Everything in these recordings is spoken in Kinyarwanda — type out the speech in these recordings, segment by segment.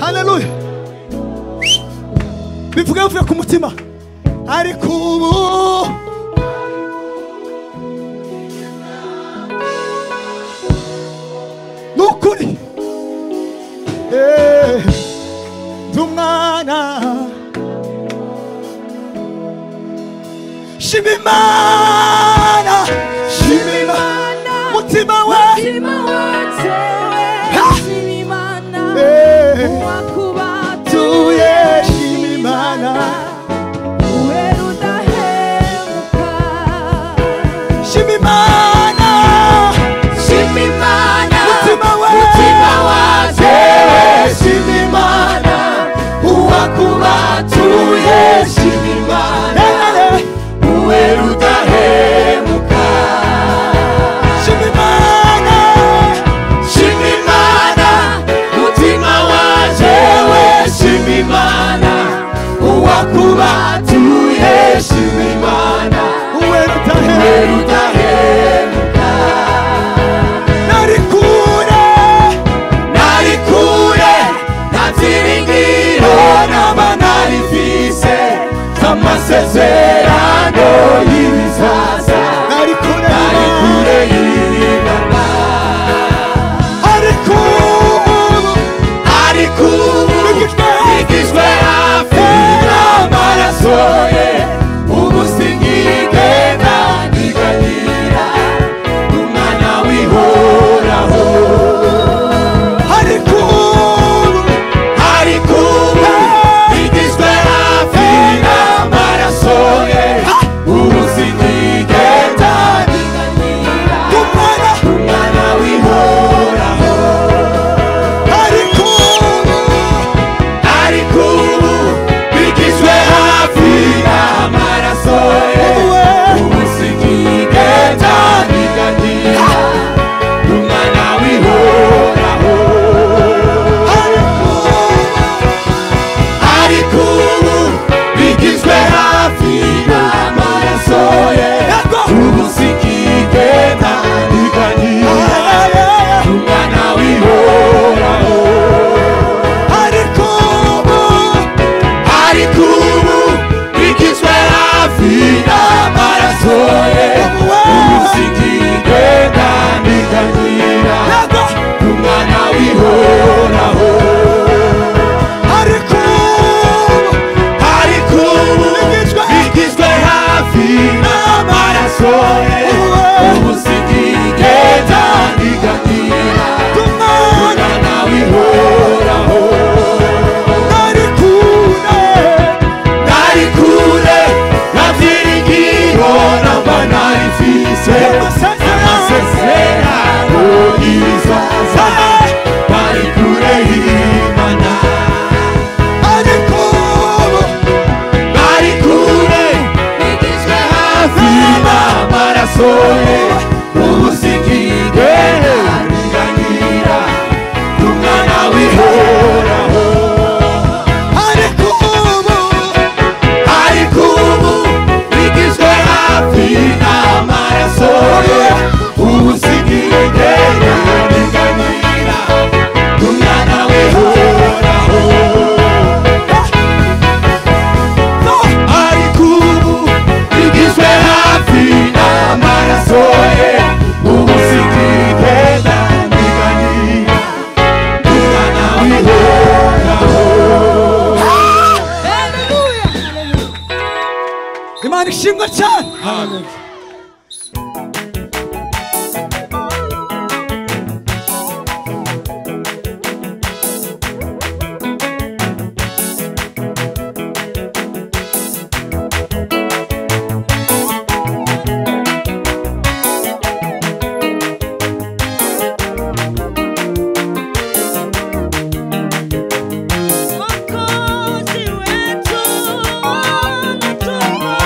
Haleluya. Bivuga bivuye ku mutima. Ariko ubu nukuri dumwana shimimana shimimana mutima we shimimana wakubatuye shimimana uwerudahemuka shimimana shimimana mutima waje shimimana uwakubatuye shimimana uwerudahemuka shimimana shimimana mutima waje shimimana uwakubatuye shimimana uwerudahemuka amasezerano y'ibizaza ari kure y'ibanga ariko bigizwe hafi n'amaraso ye ubu singigenda ndiganyira umwana w'ihoraho ariko bigizwe hafi n'amaraso ye ubu singigenda ndiganyira umwana w'ihoraho ariko bigizwe hafi n'amaraso ye ubu singigenda ndiganyira umwana w'ihoraho ariko bigizwe hafi n'amaraso ye ubu singigenda ndiganyira umwana w'ihoraho ariko bigizwe hafi n'amaraso ye ubu singigenda ndiganyira umwana w'ihoraho ariko bigizwe hafi n'amaraso ye ubu singigenda ndiganyira umwana w'ihoraho nari kure navyiringiro namba narifise amasezerano y'ibizaza nari kure y'Imana ariko bigizwe hafi n'amaraso ye ubu singigenda ndiganyira umwana w'ihoraho ariko ubu bigizwe hafi n'amaraso ye ubu singigenda ndiganyira umwana w'ihoraho ariko ubu bigizwe hafi n'amaraso ye ubu singigenda ndiganyira umwana w'ihoraho. Imana ishimwe cyane. Amen. Mwokozi wetu anatuokoa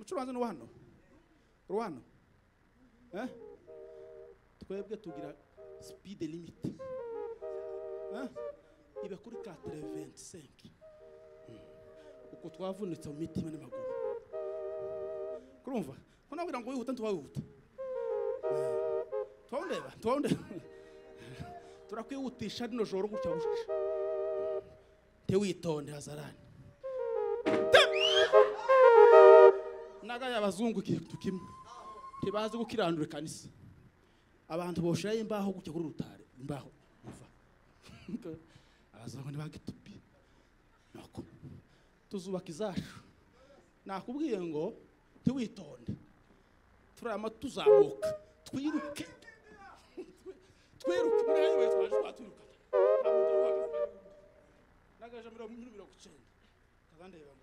ucuranze no hano ruhano twebwe tugira speed limit ibe kuri 425 uko twavunitse mu mitima n'amaguru kurumva ko nabwira ngo wihuta ntiwawihuta twawundeba turakwihutisha rino joro gutya bushisha tewitonde hazarani nagaya abazungu ikintu kimwe ntibazi gukirandura kanisa abantu boshirayo imbaho gutya kuri rutare imbaho uva abazungu ntibagitupi nako tuzubaka izacu nakubwiye ngo tewitonde turama tuzamuka twiruke muri highway twaje twiruka nagaje 19 kazandeba